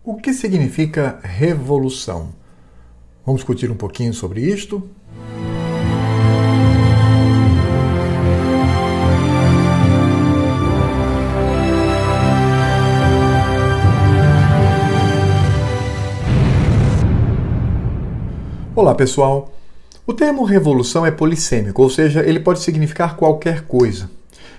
O que significa revolução? Vamos discutir um pouquinho sobre isto? Olá, pessoal! O termo revolução é polissêmico, ou seja, ele pode significar qualquer coisa.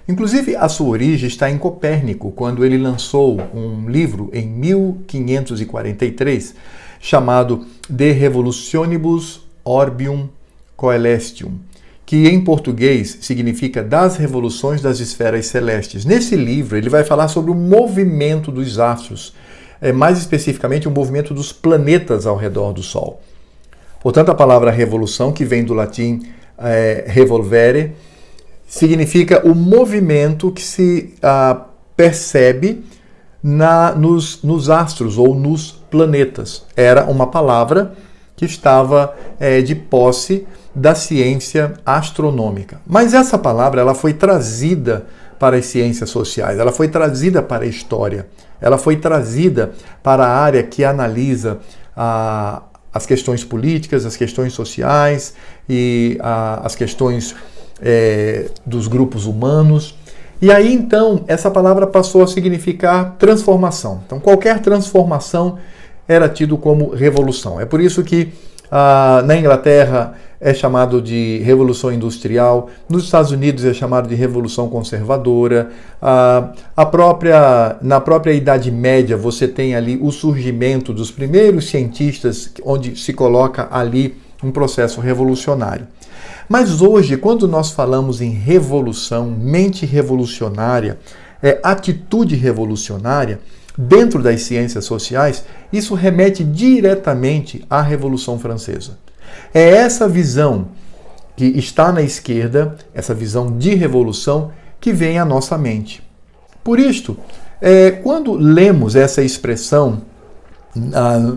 Inclusive, a sua origem está em Copérnico, quando ele lançou um livro em 1543, chamado De Revolutionibus Orbium Coelestium, que em português significa Das Revoluções das Esferas Celestes. Nesse livro, ele vai falar sobre o movimento dos astros, mais especificamente o movimento dos planetas ao redor do Sol. Portanto, a palavra revolução, que vem do latim revolvere, significa o movimento que se percebe nos astros ou nos planetas. Era uma palavra que estava de posse da ciência astronômica. Mas essa palavra ela foi trazida para as ciências sociais, ela foi trazida para a história, ela foi trazida para a área que analisa as questões políticas, as questões sociais e as questões dos grupos humanos. E aí, então, essa palavra passou a significar transformação. Então, qualquer transformação era tido como revolução. É por isso que na Inglaterra é chamado de Revolução Industrial, nos Estados Unidos é chamado de Revolução Conservadora, na própria Idade Média você tem ali o surgimento dos primeiros cientistas, onde se coloca ali um processo revolucionário. Mas hoje, quando nós falamos em revolução, mente revolucionária, atitude revolucionária, dentro das ciências sociais, isso remete diretamente à Revolução Francesa. É essa visão que está na esquerda, essa visão de revolução, que vem à nossa mente. Por isto, quando lemos essa expressão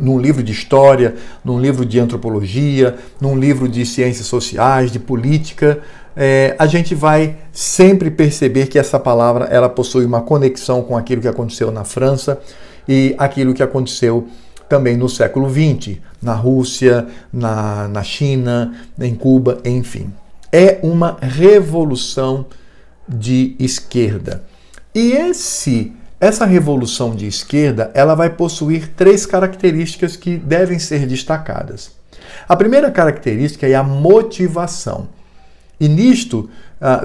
num livro de história, num livro de antropologia, num livro de ciências sociais, de política, a gente vai sempre perceber que essa palavra ela possui uma conexão com aquilo que aconteceu na França e aquilo que aconteceu também no século XX, na Rússia, na China, em Cuba, enfim. É uma revolução de esquerda. E essa revolução de esquerda, ela vai possuir três características que devem ser destacadas. A primeira característica é a motivação. E nisto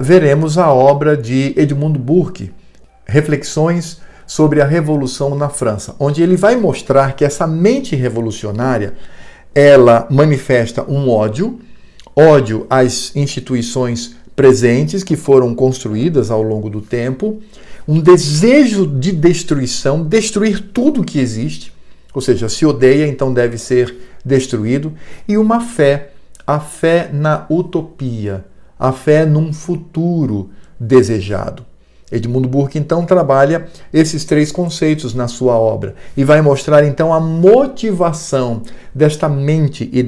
veremos a obra de Edmund Burke, Reflexões sobre a Revolução na França, onde ele vai mostrar que essa mente revolucionária, ela manifesta um ódio às instituições presentes que foram construídas ao longo do tempo, um desejo de destruição, destruir tudo que existe, ou seja, se odeia, então deve ser destruído, e uma fé, a fé na utopia, a fé num futuro desejado. Edmund Burke, então, trabalha esses três conceitos na sua obra e vai mostrar, então, a motivação desta mente e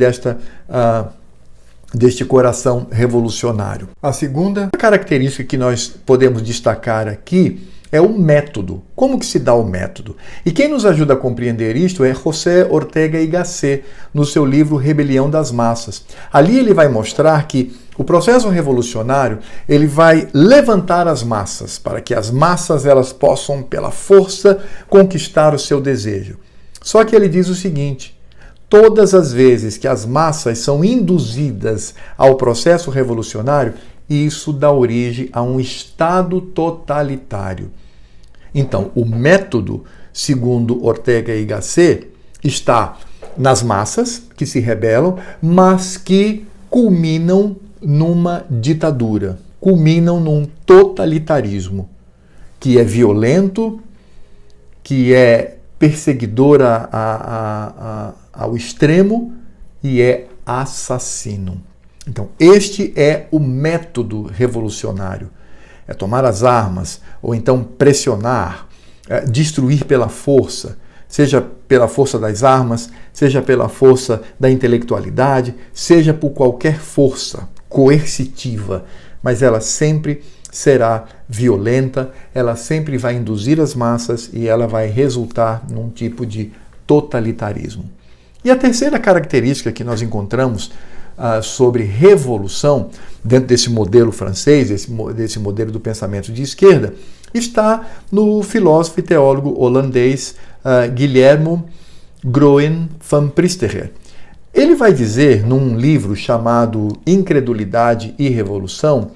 deste coração revolucionário. A segunda característica que nós podemos destacar aqui é o método. Como que se dá o método? E quem nos ajuda a compreender isto é José Ortega y Gasset, no seu livro Rebelião das Massas. Ali ele vai mostrar que o processo revolucionário ele vai levantar as massas, para que as massas elas possam, pela força, conquistar o seu desejo. Só que ele diz o seguinte: todas as vezes que as massas são induzidas ao processo revolucionário, isso dá origem a um Estado totalitário. Então, o método, segundo Ortega y Gasset, está nas massas que se rebelam, mas que culminam numa ditadura, culminam num totalitarismo, que é violento, que é perseguidor ao extremo e é assassino. Então, este é o método revolucionário. É tomar as armas, ou então pressionar, destruir pela força, seja pela força das armas, seja pela força da intelectualidade, seja por qualquer força coercitiva, mas ela sempre será violenta, ela sempre vai induzir as massas e ela vai resultar num tipo de totalitarismo. E a terceira característica que nós encontramos sobre revolução, dentro desse modelo francês, desse modelo do pensamento de esquerda, está no filósofo e teólogo holandês Guillermo Groen van Prijstegen. Ele vai dizer, num livro chamado Incredulidade e Revolução,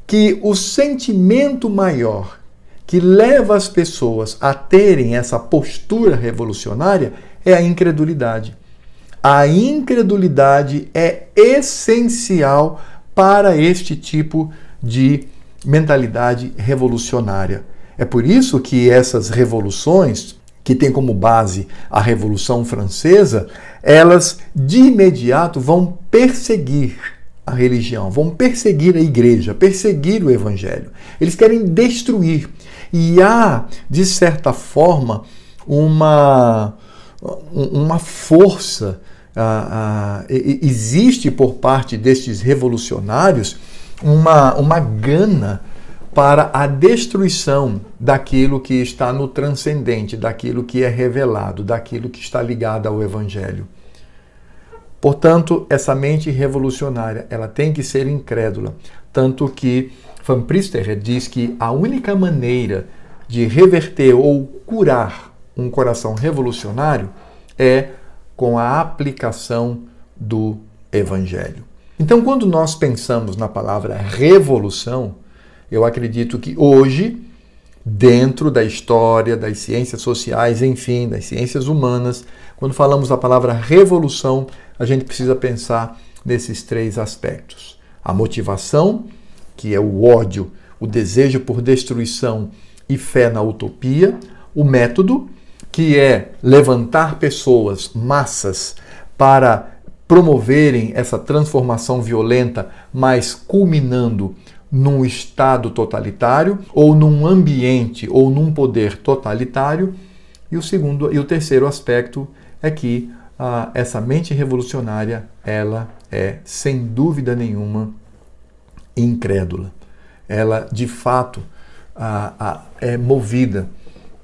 que o sentimento maior que leva as pessoas a terem essa postura revolucionária é a incredulidade. A incredulidade é essencial para este tipo de mentalidade revolucionária. É por isso que essas revoluções, que têm como base a Revolução Francesa, elas de imediato vão perseguir a religião, vão perseguir a igreja, perseguir o evangelho. Eles querem destruir. E há, de certa forma, uma força, existe por parte destes revolucionários uma gana para a destruição daquilo que está no transcendente, daquilo que é revelado, daquilo que está ligado ao evangelho. Portanto, essa mente revolucionária, ela tem que ser incrédula, tanto que Van Prijstegen diz que a única maneira de reverter ou curar um coração revolucionário é com a aplicação do evangelho. Então, quando nós pensamos na palavra revolução, eu acredito que hoje, dentro da história, das ciências sociais, enfim, das ciências humanas, quando falamos da palavra revolução, a gente precisa pensar nesses três aspectos. A motivação, que é o ódio, o desejo por destruição e fé na utopia. O método, que é levantar pessoas, massas, para promoverem essa transformação violenta, mas culminando num estado totalitário, ou num ambiente, ou num poder totalitário. E o terceiro aspecto é que essa mente revolucionária, ela é, sem dúvida nenhuma, incrédula. Ela, de fato, é movida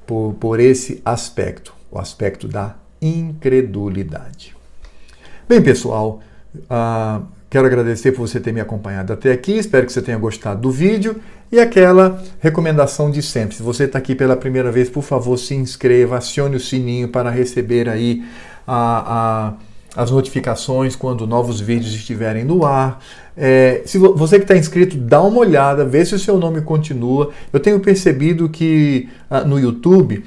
por esse aspecto, o aspecto da incredulidade. Bem, pessoal, quero agradecer por você ter me acompanhado até aqui, espero que você tenha gostado do vídeo e aquela recomendação de sempre. Se você está aqui pela primeira vez, por favor, se inscreva, acione o sininho para receber aí as notificações quando novos vídeos estiverem no ar. Se você que está inscrito, dá uma olhada, vê se o seu nome continua. Eu tenho percebido que no YouTube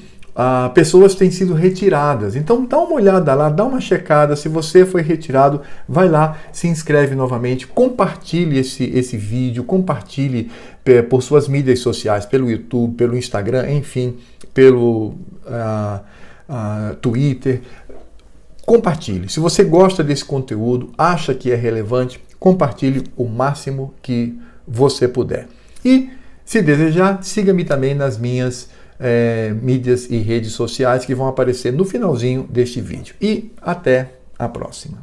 pessoas têm sido retiradas. Então dá uma olhada lá, dá uma checada. Se você foi retirado, vai lá, se inscreve novamente, compartilhe esse vídeo, compartilhe por suas mídias sociais, pelo YouTube, pelo Instagram, enfim, pelo Twitter. Compartilhe. Se você gosta desse conteúdo, acha que é relevante, compartilhe o máximo que você puder. E, se desejar, siga-me também nas minhas mídias e redes sociais que vão aparecer no finalzinho deste vídeo. E até a próxima.